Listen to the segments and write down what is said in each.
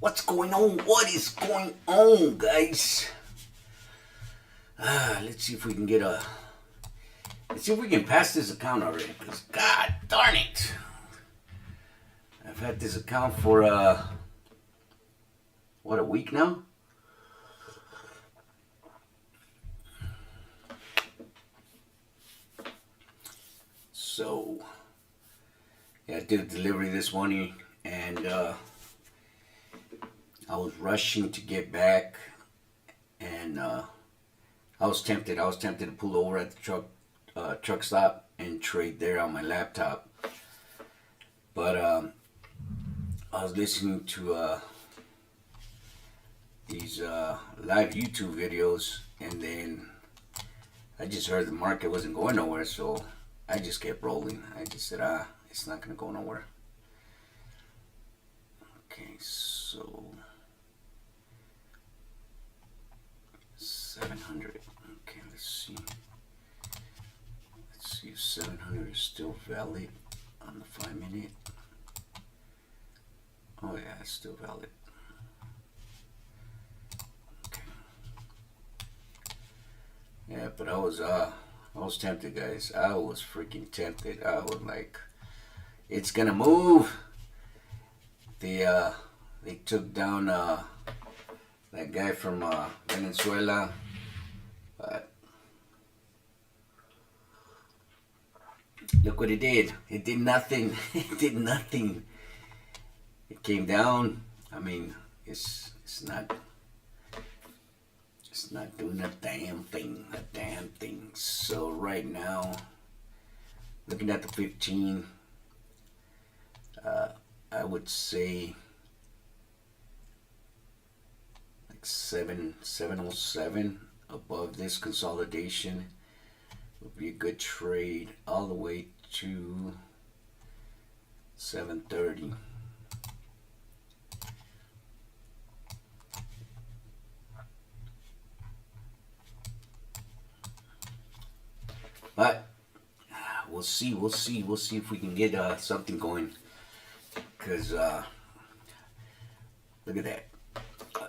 What's going on? What is going on, guys? Let's see if we can get a. Let's see if we can pass this account already. Because, god darn it. I've had this account for, what, a week now? So, yeah, I did a delivery this morning and, I was rushing to get back and, I was tempted. I was tempted to pull over at the truck stop and trade there on my laptop. But I was listening to these live YouTube videos, and then I just heard the market wasn't going nowhere, so I just kept rolling. I just said, it's not gonna go nowhere. Okay, so 700. Okay, let's see. Let's see if 700 is still valid on the 5 minute. Oh yeah, it's still valid. Okay. Yeah, but I was tempted, guys. I was freaking tempted. I was like, it's gonna move. They took down that guy from Venezuela, but look what it did. It did nothing. It did nothing. It came down. I mean, it's not doing a damn thing. A damn thing. So right now, looking at the 15, I would say like 707 above this consolidation would be a good trade all the way to 730. But we'll see if we can get something going. Because look at that.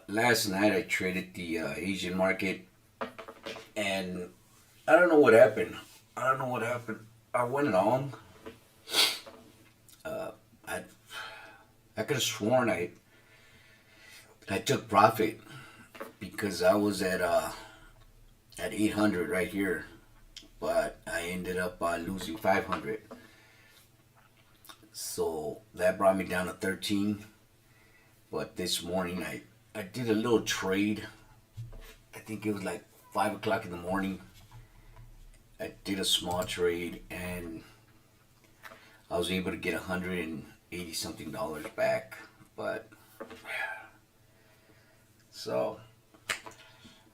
Last night I traded the Asian market, and I don't know what happened. I went long. I could have sworn I took profit because I was at 800 right here, but I ended up losing 500. So that brought me down to 13. But this morning I did a little trade. I think it was like 5 o'clock in the morning. I did a small trade and I was able to get $180 something back. But so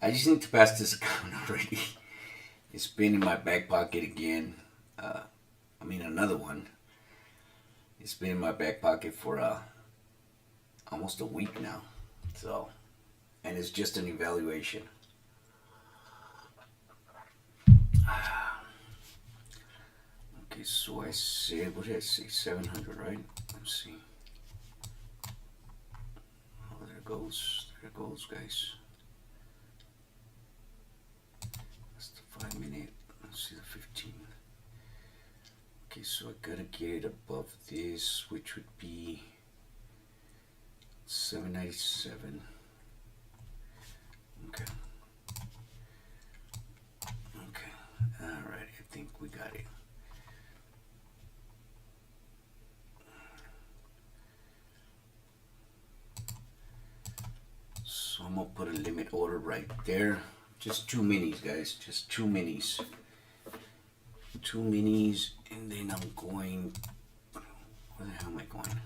I just need to pass this account already. It's been in my back pocket again. Another one. It's been in my back pocket for almost a week now. So, and it's just an evaluation. Okay, so I said, what did I say? 700, right? Let's see. Oh, there it goes. There it goes, guys. That's the 5 minute. Let's see the 15. Okay, so I gotta get it above this, which would be 797. Okay. Alright, I think we got it. So I'm gonna put a limit order right there. Just 2 minis, guys. Just 2 minis. 2 minis, and then I'm going. Where the hell am I going?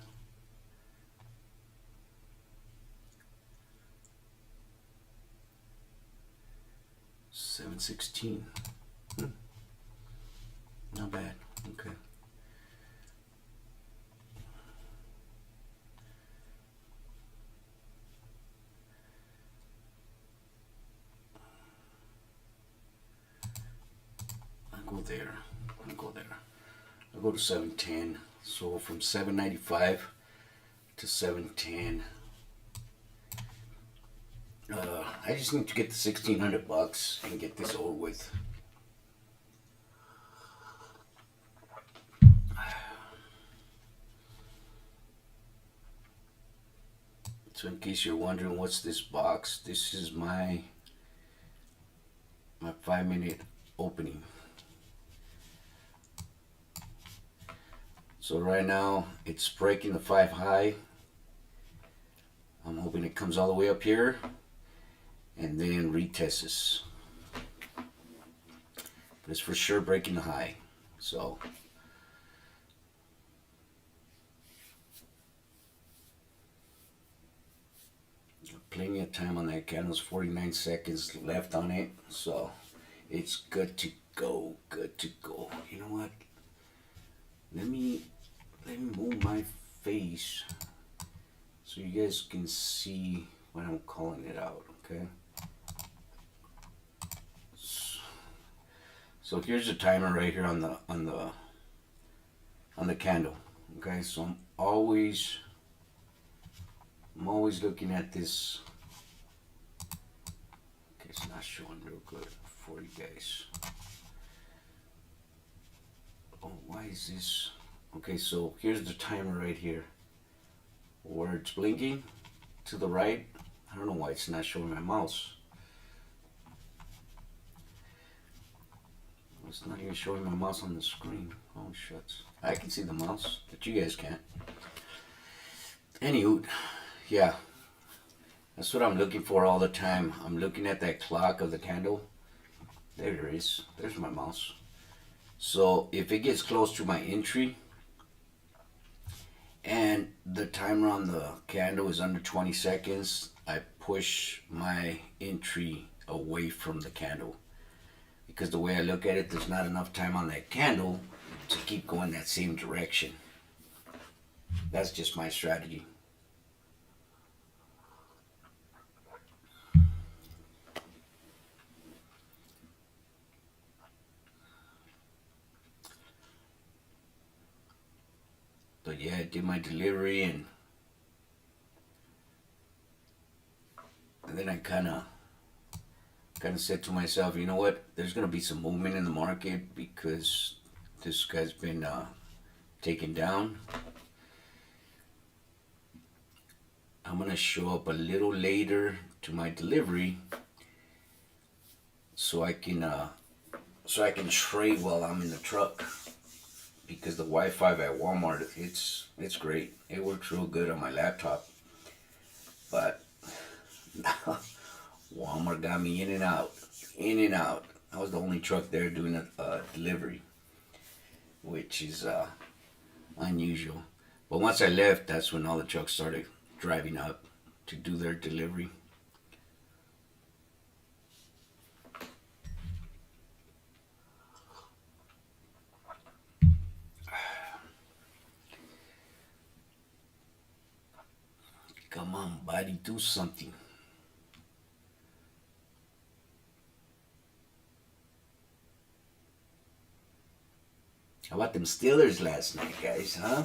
$716. Not bad. Okay. I'll go to 710. So from 795 to 710. I just need to get the $1,600 and get this over with. So in case you're wondering what's this box, this is my 5-minute opening. So right now it's breaking the 5 high. I'm hoping it comes all the way up here and then retests this. But it's for sure breaking the high. So plenty of time on that candle. 49 seconds left on it, so it's good to go. Good to go. You know what? Let me move my face so you guys can see what I'm calling it out. Okay. So here's the timer right here on the candle. Okay. So I'm always looking at this. Okay, it's not showing real good for you guys. Oh, why is this? Okay, so here's the timer right here where it's blinking to the right. I don't know why it's not showing my mouse. It's not even showing my mouse on the screen. Oh, shucks. I can see the mouse, but you guys can't. Anywho, yeah, that's what I'm looking for all the time. I'm looking at that clock of the candle. There it is. There's my mouse. So if it gets close to my entry and the timer on the candle is under 20 seconds, I push my entry away from the candle. Because the way I look at it, there's not enough time on that candle to keep going that same direction. That's just my strategy. But yeah, I did my delivery and then I kind of said to myself, you know what? There's gonna be some movement in the market because this guy's been taken down. I'm gonna show up a little later to my delivery so I can trade while I'm in the truck. Because the Wi-Fi at Walmart, it's great. It works real good on my laptop. But Walmart got me in and out. I was the only truck there doing a delivery, which is unusual. But once I left, that's when all the trucks started driving up to do their delivery. Come on, buddy, do something. How about them Steelers last night, guys, huh?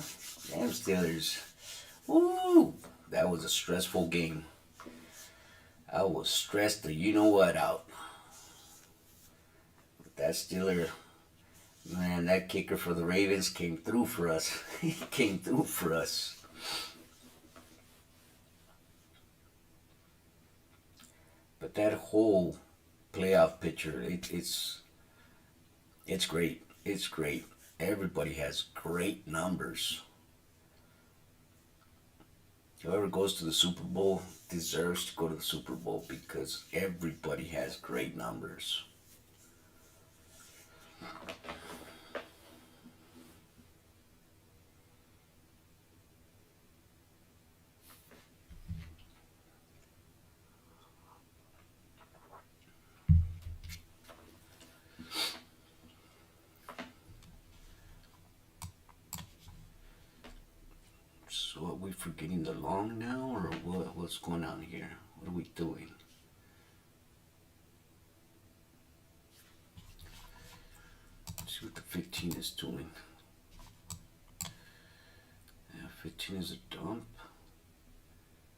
Damn Steelers. Ooh, that was a stressful game. I was stressed the you know what out. But that Steeler, man, that kicker for the Ravens came through for us. He came through for us. But that whole playoff picture, it's great. It's great. Everybody has great numbers. Whoever goes to the Super Bowl deserves to go to the Super Bowl because everybody has great numbers. So are we forgetting the long now, or what's going on here? What are we doing? Let's see what the 15 is doing. Yeah, 15 is a dump.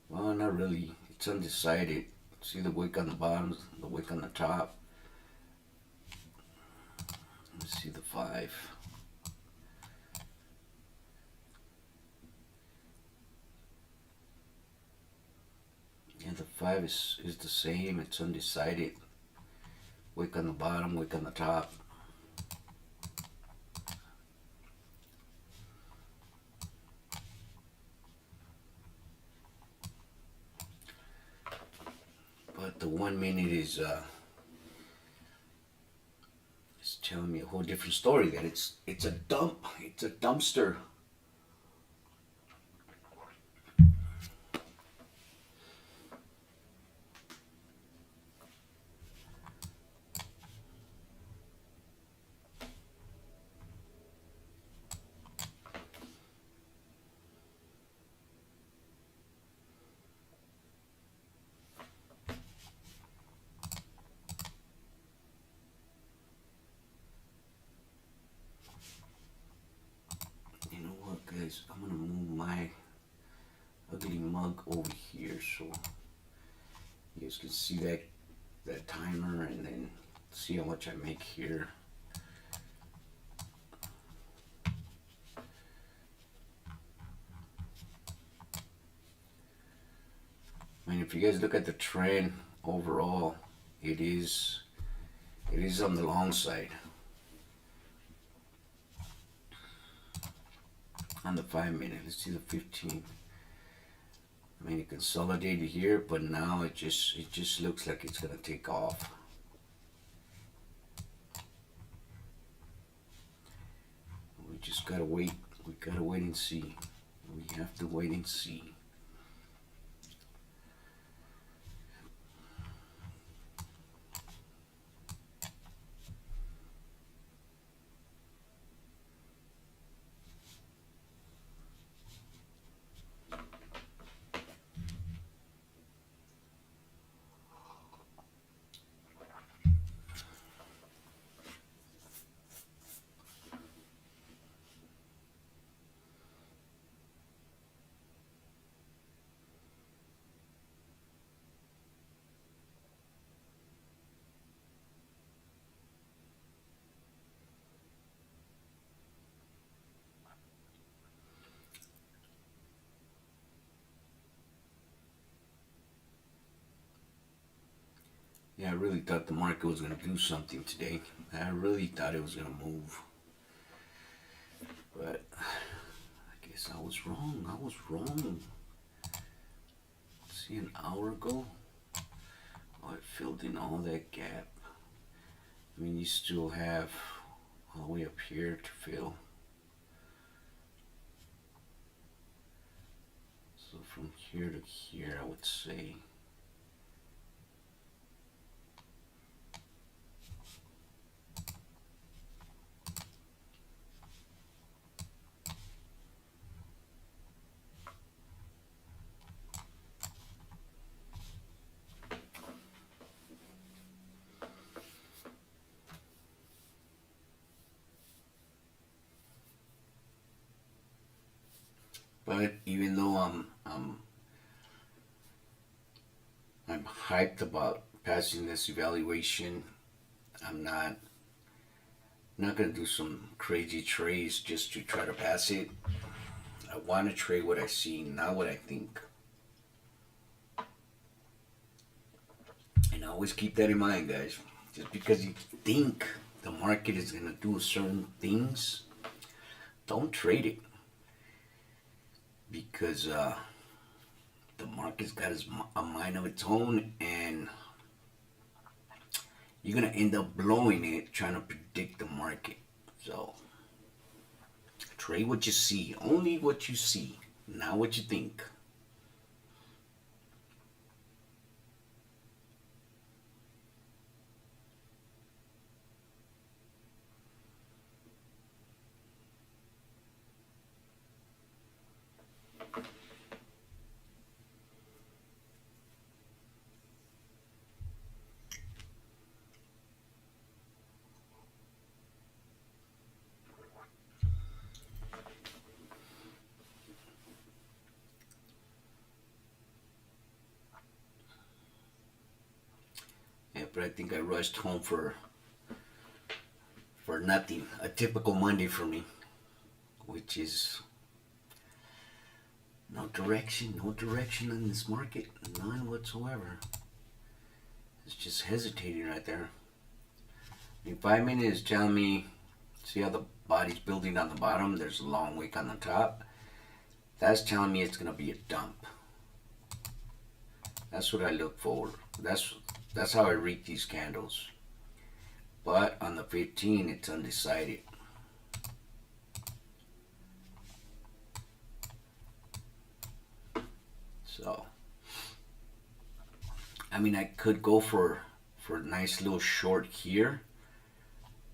Well, not really. It's undecided. See the wick on the bottom, the wick on the top. Let's see the 5. And the 5 is the same. It's undecided. Wick on the bottom, wick on the top. But the 1 minute is telling me a whole different story. That it's a dump. It's a dumpster. You know what, guys? I'm gonna move my ugly mug over here so you guys can see that timer and then see how much I make here. I mean, if you guys look at the trend overall, it is on the long side. On the 5 minute, let's see the 15. I mean, it consolidated here, but now it just looks like it's gonna take off. We just gotta wait. We gotta wait and see. We have to wait and see. Yeah, I really thought the market was going to do something today. I really thought it was going to move. But I guess I was wrong. I was wrong. See, an hour ago, oh, it filled in all that gap. I mean, you still have all the way up here to fill. So from here to here, I would say. But even though I'm hyped about passing this evaluation, I'm not gonna do some crazy trades just to try to pass it. I want to trade what I see, not what I think. And always keep that in mind, guys. Just because you think the market is gonna do certain things, don't trade it. Because the market's got a mind of its own, and you're gonna end up blowing it trying to predict the market. So trade what you see, only what you see, not what you think. but I think I rushed home for nothing. A typical Monday for me, which is no direction in this market, none whatsoever. It's just hesitating right there. In 5 minutes, is telling me, see how the body's building on the bottom? There's a long wick on the top. That's telling me it's gonna be a dump. That's what I look for. That's how I read these candles. But on the 15, it's undecided. So, I mean, I could go for a nice little short here,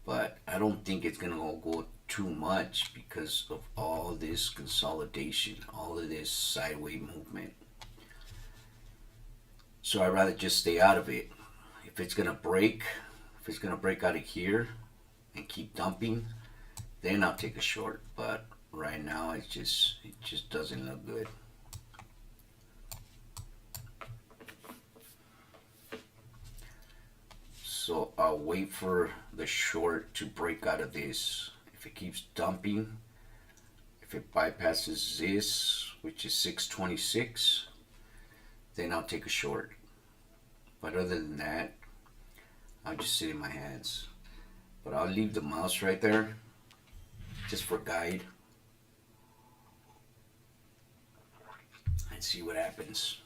but I don't think it's gonna go too much because of all this consolidation, all of this sideways movement. So I'd rather just stay out of it. If it's gonna break out of here and keep dumping, then I'll take a short. But right now, it just doesn't look good. So I'll wait for the short to break out of this. If it keeps dumping, if it bypasses this, which is 626, then I'll take a short. But other than that, I'll just sit in my hands. But I'll leave the mouse right there just for guide and see what happens.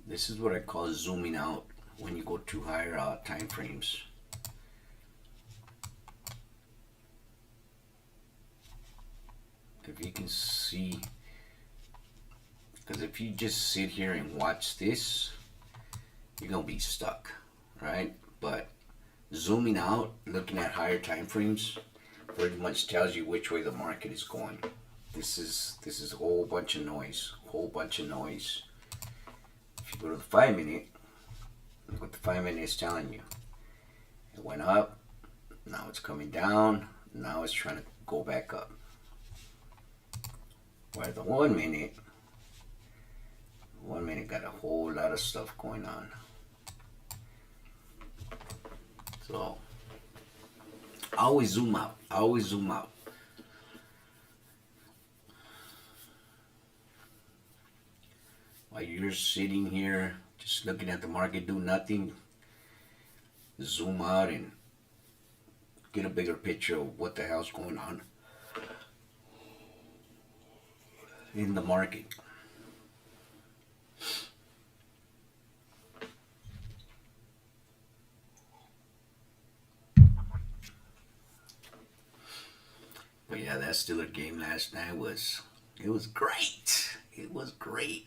This is what I call zooming out when you go to higher time frames. If you can see, because if you just sit here and watch this, you're gonna be stuck, right? But zooming out, looking at higher time frames, pretty much tells you which way the market is going. This is a whole bunch of noise, If you go to the 5 minute, look what the 5 minute is telling you. It went up, now it's coming down, now it's trying to go back up. While the 1 minute got a whole lot of stuff going on. So I always zoom out. While you're sitting here just looking at the market do nothing, zoom out and get a bigger picture of what the hell's going on in the market. But yeah, that Steelers game last night was great. It was great.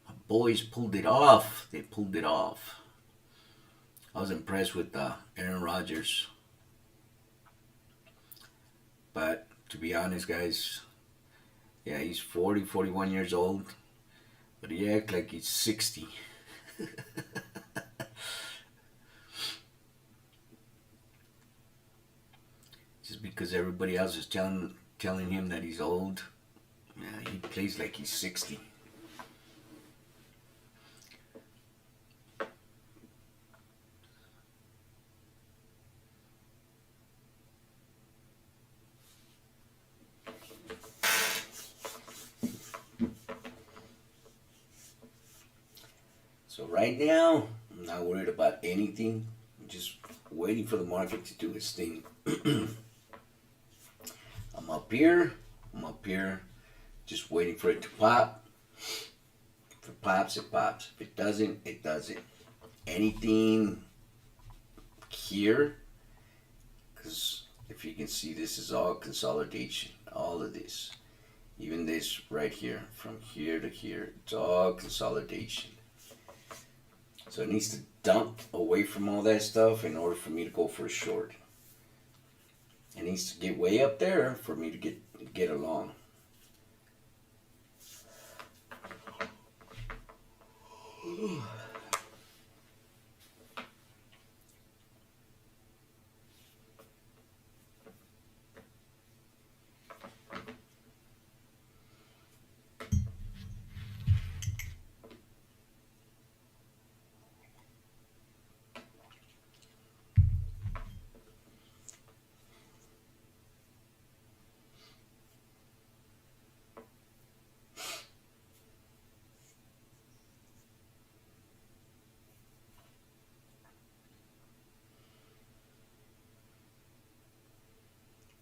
My boys pulled it off. They pulled it off. I was impressed with Aaron Rodgers. But to be honest, guys, yeah, he's 40, 41 years old, but he acts like he's 60. Just because everybody else is telling him that he's old, yeah, he plays like he's 60. So right now, I'm not worried about anything. I'm just waiting for the market to do its thing. I'm up here, just waiting for it to pop. If it pops, it pops. If it doesn't, it doesn't. Anything here, because if you can see, this is all consolidation, all of this. Even this right here, from here to here, it's all consolidation. So it needs to dump away from all that stuff in order for me to go for a short. It needs to get way up there for me to get along.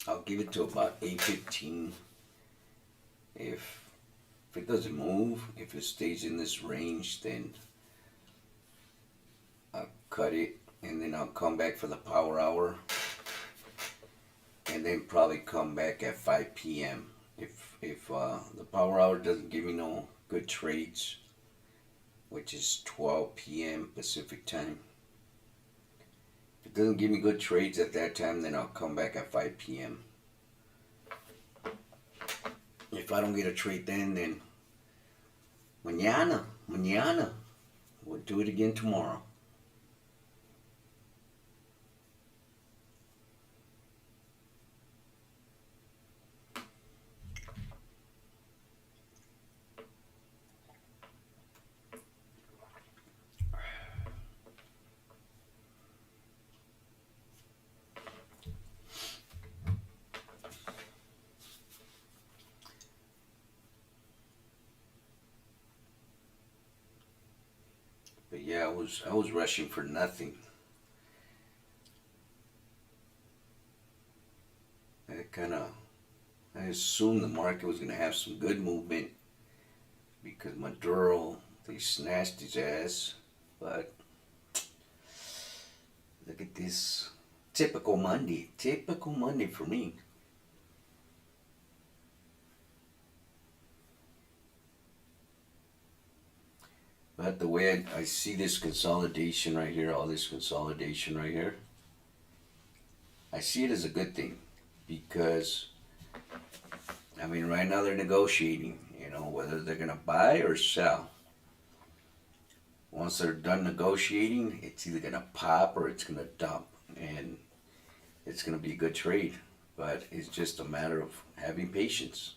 I'll give it to about 8:15. If it doesn't move, if it stays in this range, then I'll cut it, and then I'll come back for the power hour, and then probably come back at 5 p.m. If the power hour doesn't give me no good trades, which is 12 p.m. Pacific time. If it doesn't give me good trades at that time, then I'll come back at 5 p.m. If I don't get a trade then mañana, we'll do it again tomorrow. But yeah, I was rushing for nothing. I assumed the market was gonna have some good movement because Maduro, they snatched his ass. But look at this. Typical Monday. Typical Monday for me. But the way I see this consolidation right here, all this consolidation right here, I see it as a good thing because, I mean, right now they're negotiating, whether they're going to buy or sell. Once they're done negotiating, it's either going to pop or it's going to dump. And it's going to be a good trade. But it's just a matter of having patience.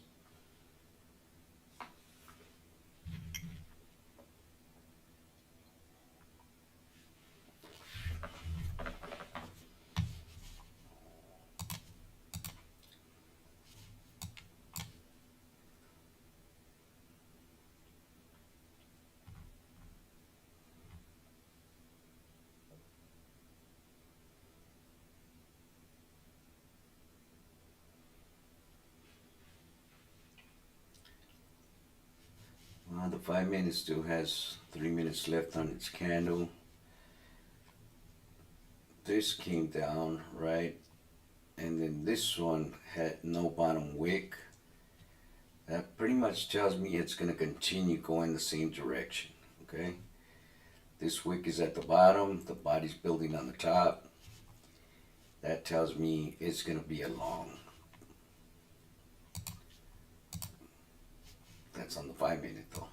The 5 minutes still has 3 minutes left on its candle. This came down, right? And then this one had no bottom wick. That pretty much tells me it's going to continue going the same direction, okay? This wick is at the bottom, the body's building on the top. That tells me it's going to be a long. That's on the 5 minute though.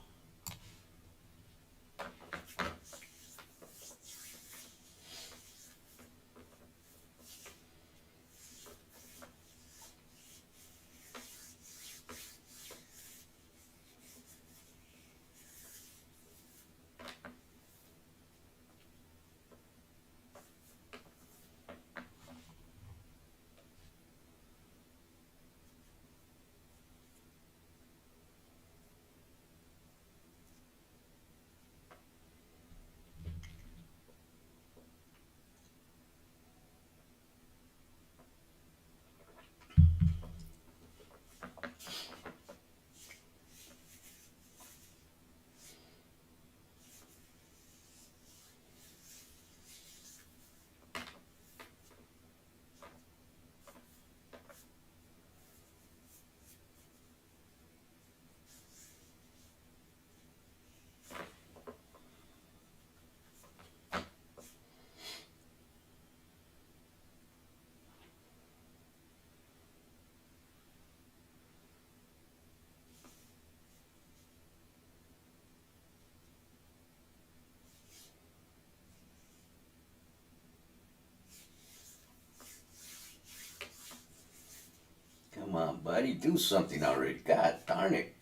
Come on, buddy, do something already. God darn it.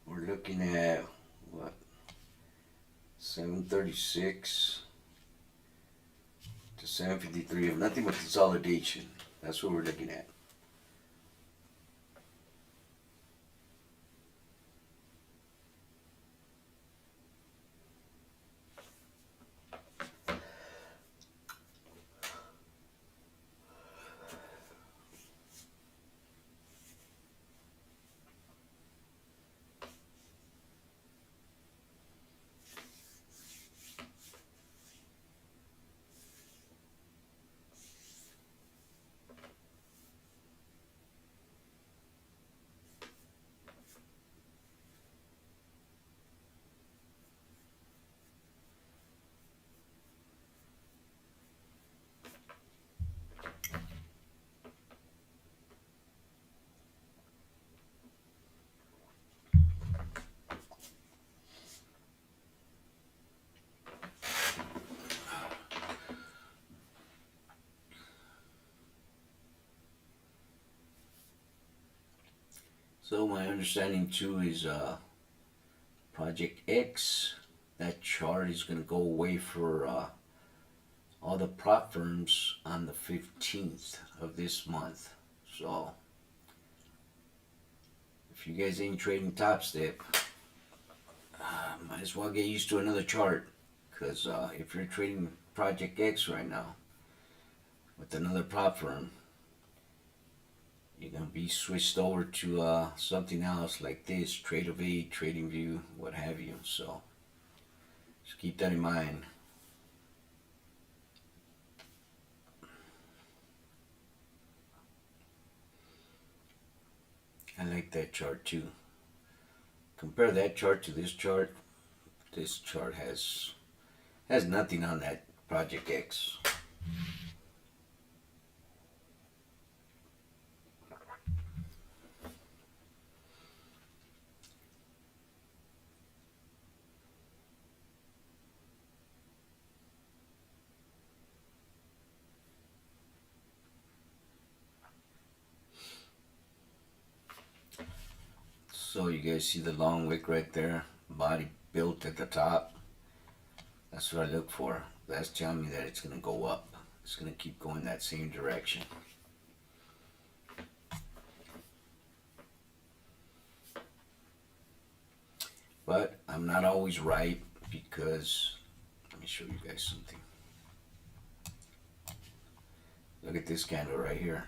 We're looking at, what, 736 to 753 of nothing but consolidation. That's what we're looking at. So my understanding too is Project X, that chart is going to go away for all the prop firms on the 15th of this month. So if you guys ain't trading Top Step, might as well get used to another chart. Because if you're trading Project X right now with another prop firm, you're going to be switched over to something else like this, Trade of 8, Trading View, what have you. So just keep that in mind. I like that chart too. Compare that chart to this chart. This chart has nothing on that Project X. So you guys see the long wick right there, body built at the top. That's what I look for. That's telling me that it's going to go up. It's going to keep going that same direction. But I'm not always right because, let me show you guys something. Look at this candle right here.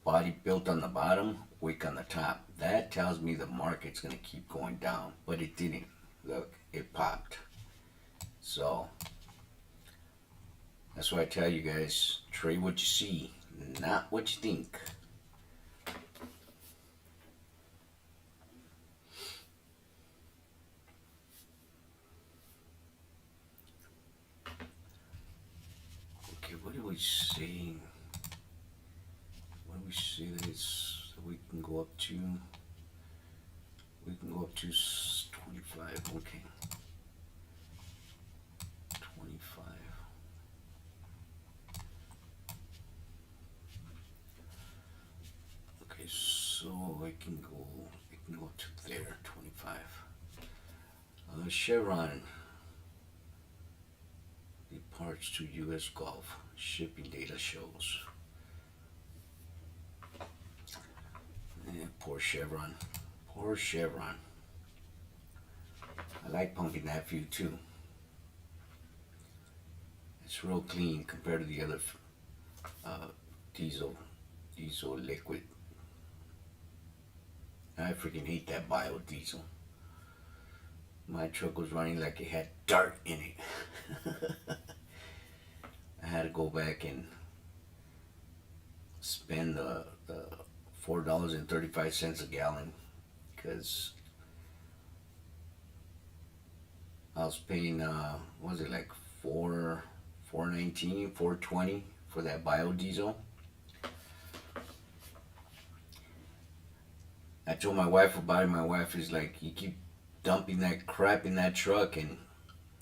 Body built on the bottom, wick on the top. That tells me the market's going to keep going down, but it didn't. Look, it popped. So that's why I tell you guys, trade what you see, not what you think. Okay, what are we saying? What do we say that it's, we can go up to? We can go up to 25. Okay. 25. Okay, so I can go to there, 25. Chevron departs to U.S. Gulf. Shipping data shows. Yeah, poor Chevron. Poor Chevron. I like pumping that view too. It's real clean compared to the other diesel liquid. I freaking hate that biodiesel. My truck was running like it had dirt in it. I had to go back and spend the $4.35 a gallon because I was paying what was it, like $4.19, $4.20 for that biodiesel. I told my wife about it. My wife is like, you keep dumping that crap in that truck, and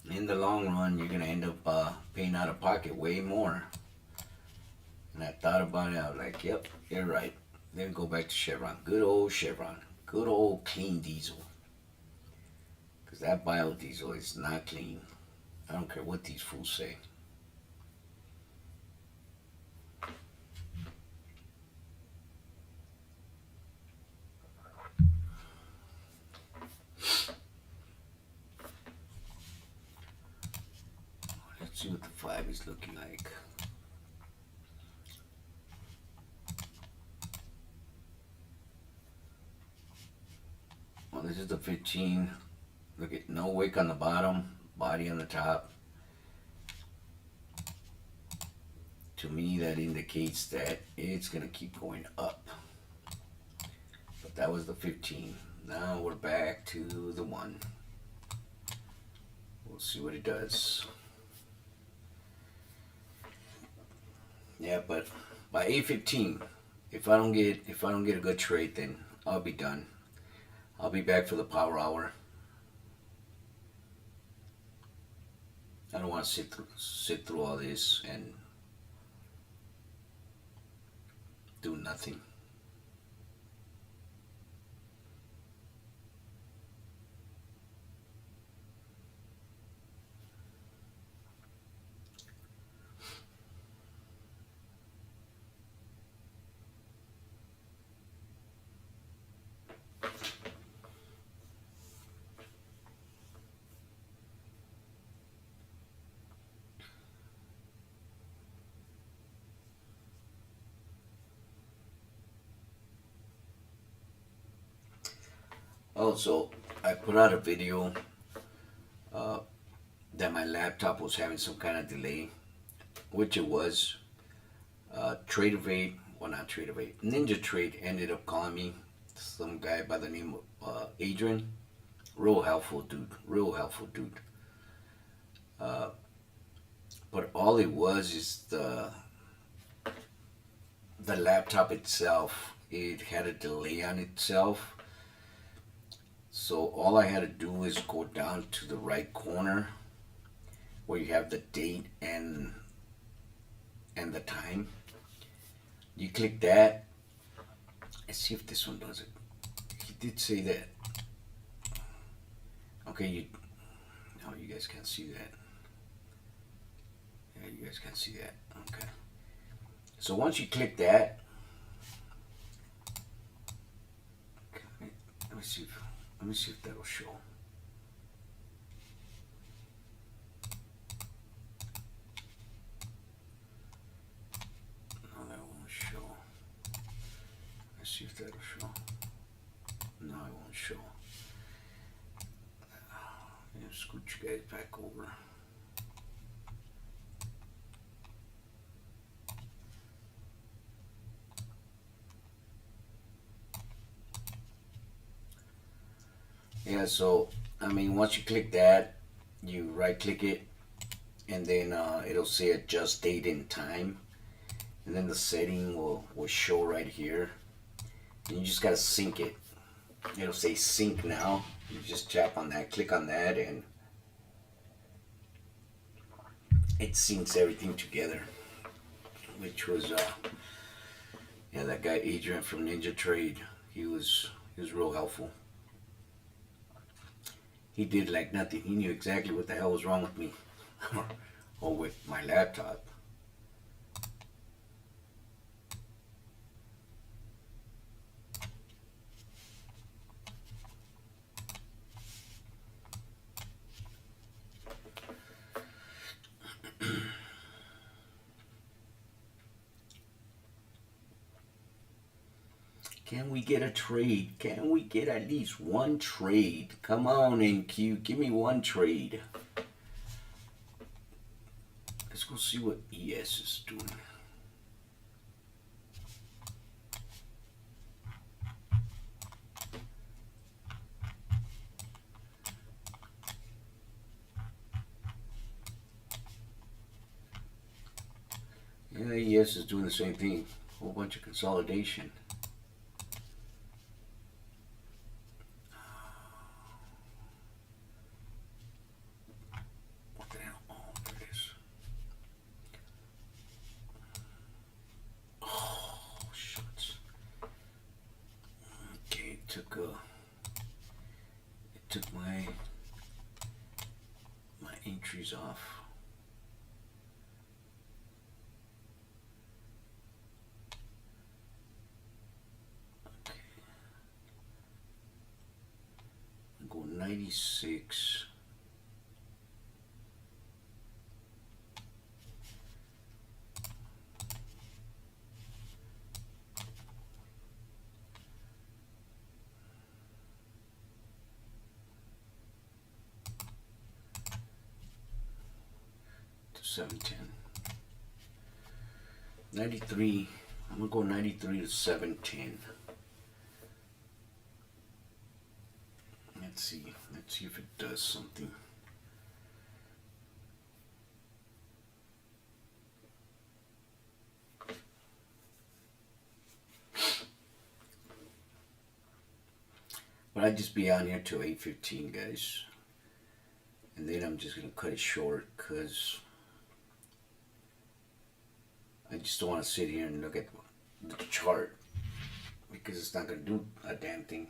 in the long run, you're gonna end up paying out of pocket way more. And I thought about it. I was like, yep, you're right. Then go back to Chevron. Good old Chevron. Good old clean diesel. Because that biodiesel is not clean. I don't care what these fools say. Let's see what the 5 is looking like. Well, this is the 15. Look at no wick on the bottom, body on the top. To me, that indicates that it's going to keep going up. But that was the 15. Now we're back to the 1. We'll see what it does. Yeah, but by 8:15, if I don't get a good trade, then I'll be done. I'll be back for the power hour. I don't want to sit through all this and do nothing. Also, I put out a video that my laptop was having some kind of delay, which it was. TradeOvate, well, not TradeOvate, NinjaTrade ended up calling me. Some guy by the name of Adrian. Real helpful dude. Real helpful dude. But all it was is the laptop itself. It had a delay on itself. So all I had to do is go down to the right corner where you have the date and the time. You click that. Let's see if this one does it. He did say that. Okay, no, you guys can't see that. Yeah, you guys can't see that. Okay. So once you click that, okay, let me see if that'll show. No, that won't show. Let's see if that'll show. No, it won't show. Scoot you guys back over. Yeah, so I mean, once you click that, you right click it, and then it'll say adjust date and time, and then the setting will show right here, and you just gotta sync it. It'll say sync now. You just tap on that, click on that, and it syncs everything together. Which was yeah, that guy Adrian from NinjaTrade. He was real helpful. He did like nothing. He knew exactly what the hell was wrong with me or with my laptop. Can we get a trade? Can we get at least one trade? Come on, NQ, give me one trade. Let's go see what ES is doing. Yeah, ES is doing the same thing. A whole bunch of consolidation. It took my entries off. Okay. I go 96. To 710. 93. I'm gonna go 93 to 710. Let's see if it does something. But I'd just be on here till 8:15, guys, and then I'm just gonna cut it short because I just don't want to sit here and look at the chart because it's not gonna do a damn thing.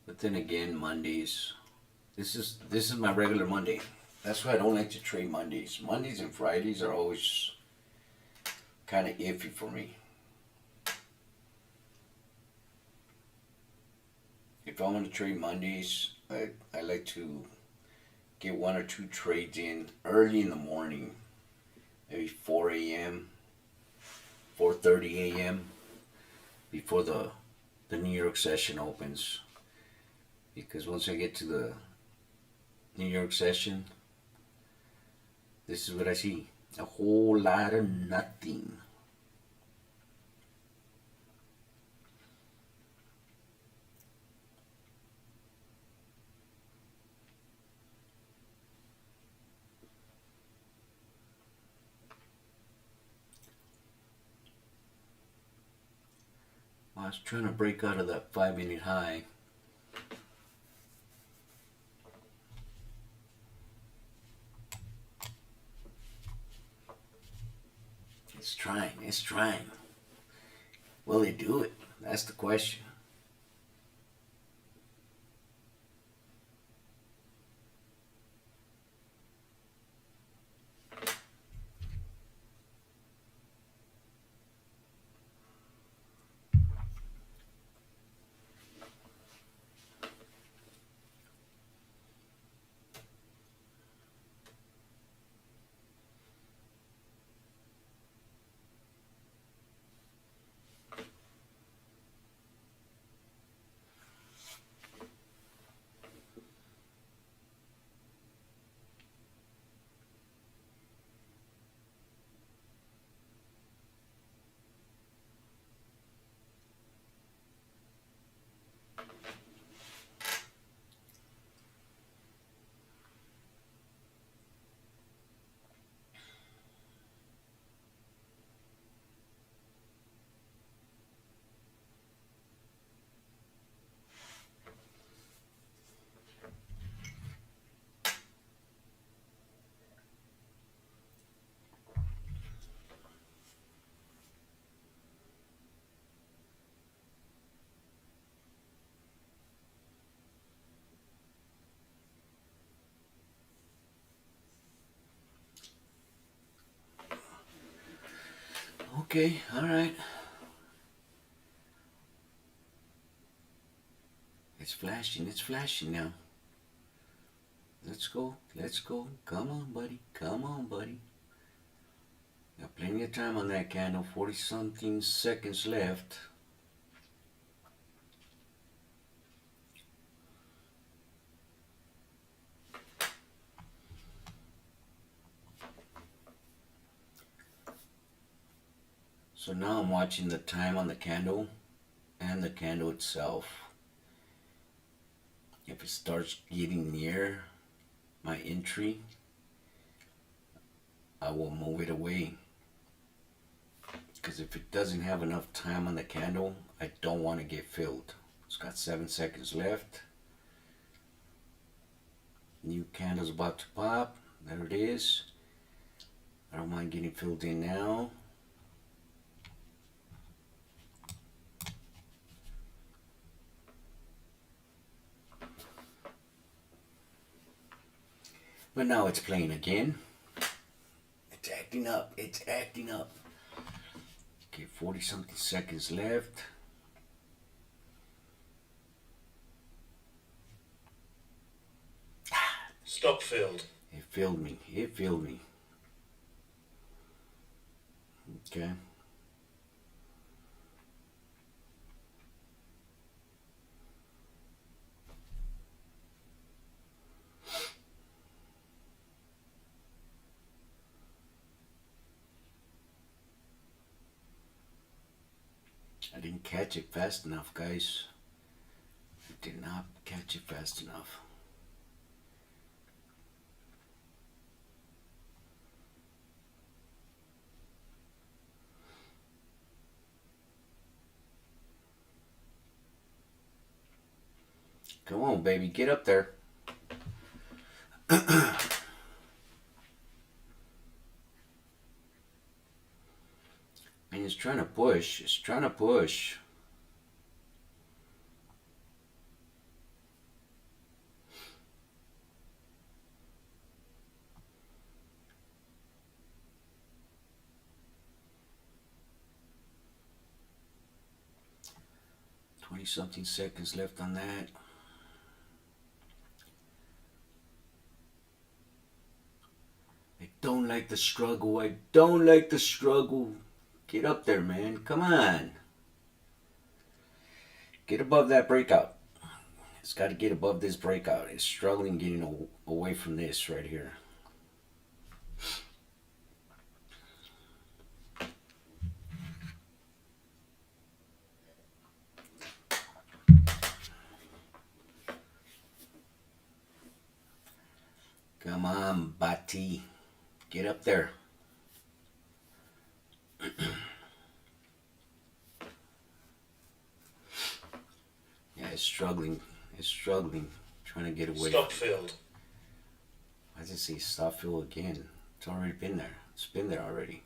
But then again, Mondays. This is my regular Monday. That's why I don't like to trade Mondays. Mondays and Fridays are always kind of iffy for me. If I want to trade Mondays, I like to get one or two trades in early in the morning, maybe 4 a.m., 4:30 a.m. before the New York session opens. Because once I get to the New York session, this is what I see: a whole lot of nothing. I was trying to break out of that 5-minute high. It's trying. Will they do it? That's the question. Okay, all right. It's flashing now. Let's go, let's go. Come on, buddy, come on, buddy. Got plenty of time on that candle, 40 something seconds left. So now I'm watching the time on the candle and the candle itself. If it starts getting near my entry, I will move it away. Because if it doesn't have enough time on the candle, I don't want to get filled. It's got 7 seconds left. New candle's about to pop. There it is. I don't mind getting filled in now. But now it's playing again. It's acting up. It's acting up. Okay, 40 something seconds left. Stop filled. It filled me. It filled me. Okay. I didn't catch it fast enough, guys. I did not catch it fast enough. Come on, baby, get up there. And it's trying to push. It's trying to push. 20 something seconds left on that. I don't like the struggle. I don't like the struggle. Get up there, man. Come on. Get above that breakout. It's got to get above this breakout. It's struggling getting away from this right here. Come on, Bati. Get up there. Yeah, it's struggling. It's struggling. Trying to get away. Stop filled. Why does it say stop fill again? It's already been there. It's been there already.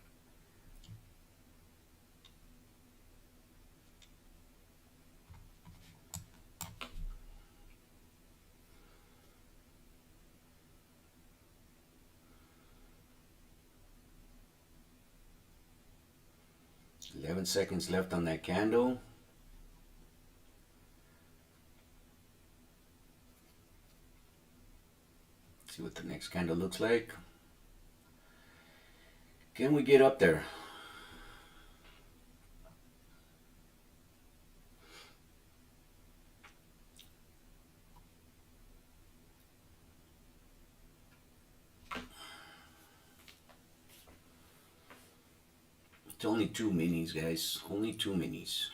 $11 left on that candle. See what the next candle looks like. Can we get up there? It's only 2 minis, guys. Only 2 minis.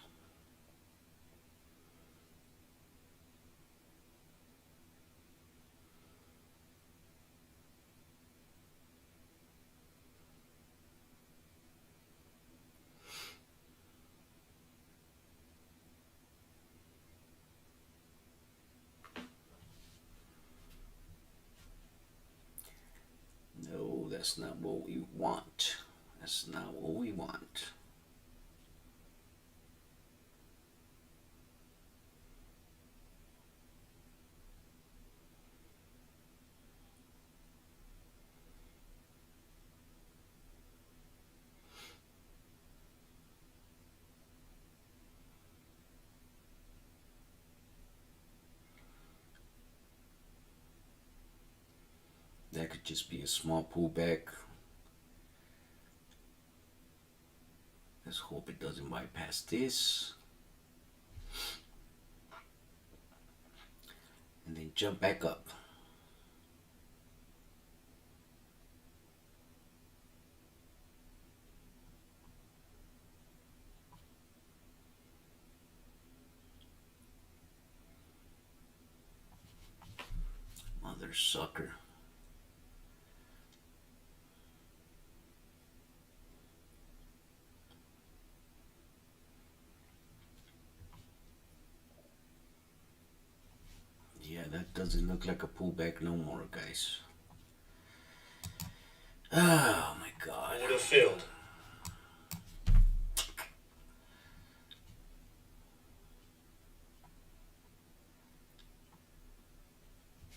No, that's not what we want. That's not what we want. That could just be a small pullback. Let's hope it doesn't bypass this. And then jump back up. Mother sucker. Yeah, that doesn't look like a pullback no more, guys. Oh my god. Order filled.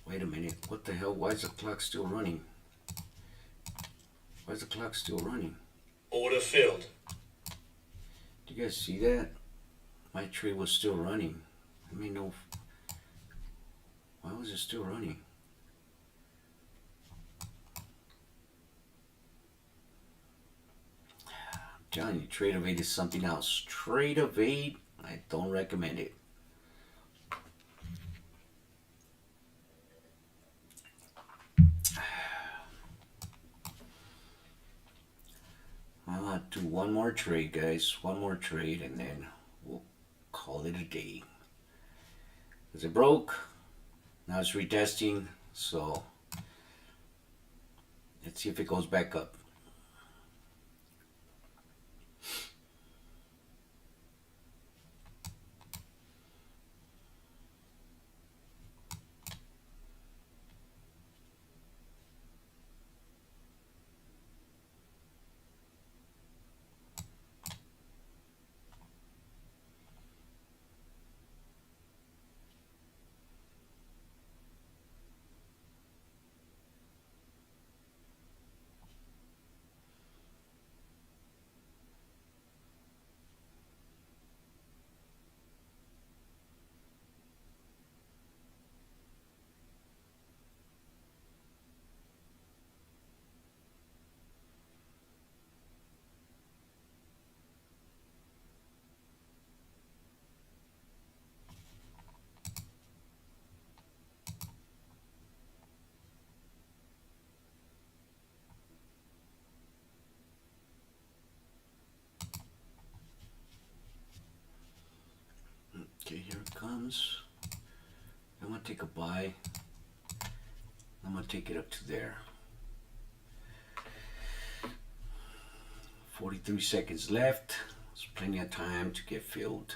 Wait a minute. What the hell? Why is the clock still running? Why is the clock still running? Order filled. Do you guys see that? My trade was still running. I mean, no. Why was it still running? I'm telling you, Trade of 8 is something else. Trade of 8, I don't recommend it. I'll do one more trade, guys. One more trade, and then we'll call it a day. Because it broke. Now it's retesting. So let's see if it goes back up. seconds. I'm gonna take a buy. I'm gonna take it up to there. 43 seconds left. There's plenty of time to get filled.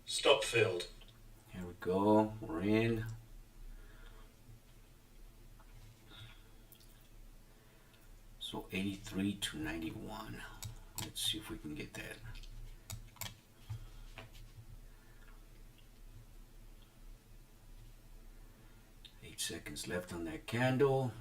Stop filled. Here we go. We're in. So 83 to 91. Let's see if we can get that. Seconds left on that candle.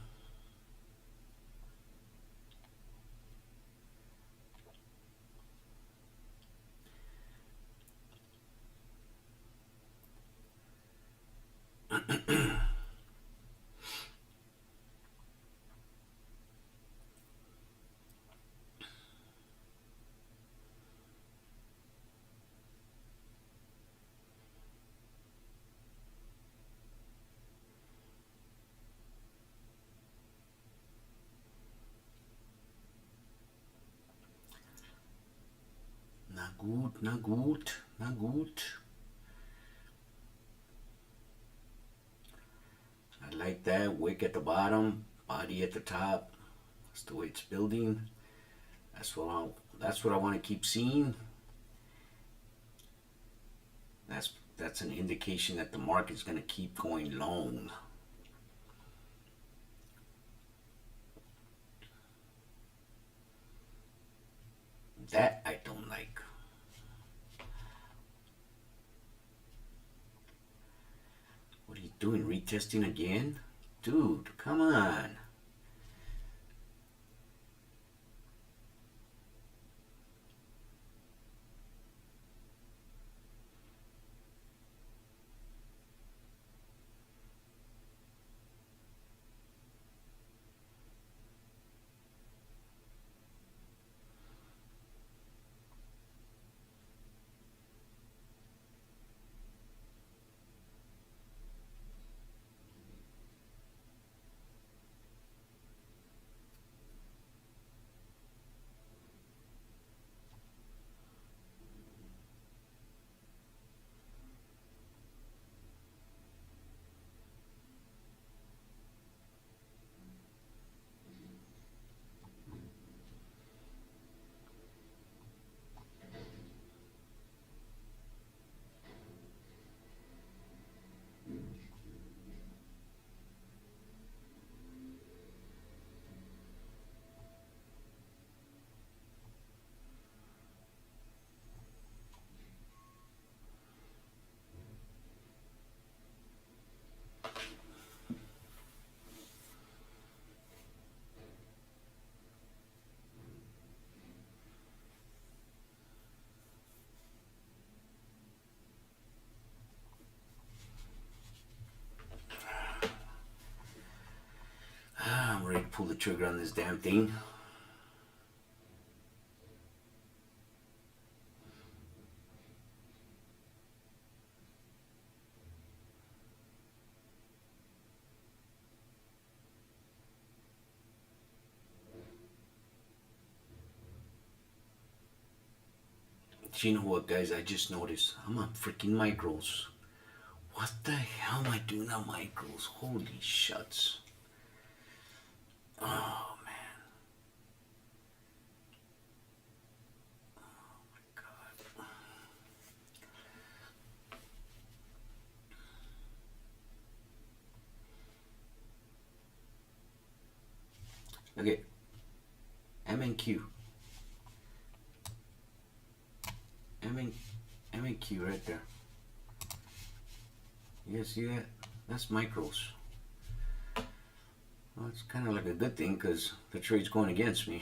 Not gut, not gut, not gut. I like that. Wick at the bottom, body at the top. That's the way it's building. That's what I want to keep seeing. That's an indication that the market's going to keep going long. That I don't like. What are you doing? Retesting again? Dude, come on. I'm ready to pull the trigger on this damn thing. You know what, guys? I just noticed I'm on freaking micros. What the hell am I doing on micros? Holy shuts. Oh, man. Oh, my God. Okay. MNQ. MNQ right there. You guys see that? That's micros. Well, it's kind of like a good thing because the trade's going against me.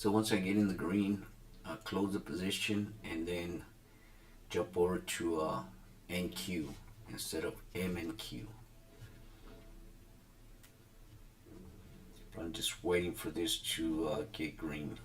So once I get in the green, I close the position and then jump over to NQ instead of MNQ. I'm just waiting for this to get green.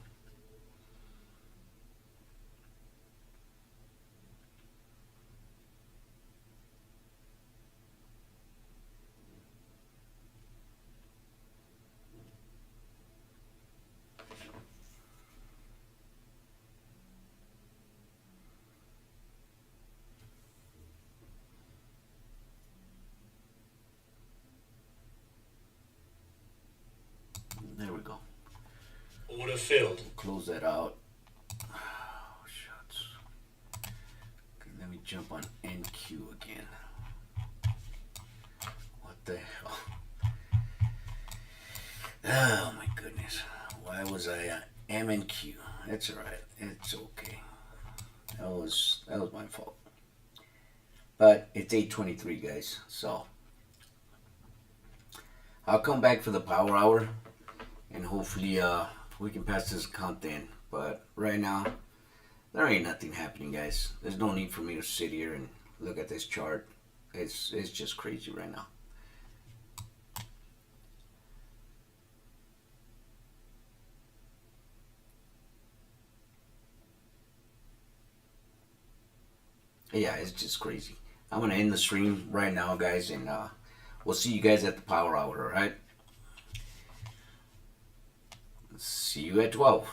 There we go. Order filled. Close that out. Oh, shucks. Okay, let me jump on NQ again. What the hell? Oh my goodness. Why was I on MNQ? That's alright. It's okay. That was my fault. But it's 8:23, guys. So I'll come back for the power hour, and hopefully we can pass this account in. But right now, there ain't nothing happening, guys. There's no need for me to sit here and look at this chart. It's just crazy right now. Yeah, it's just crazy. I'm gonna end the stream right now, guys, and we'll see you guys at the power hour. All right. See you at 12.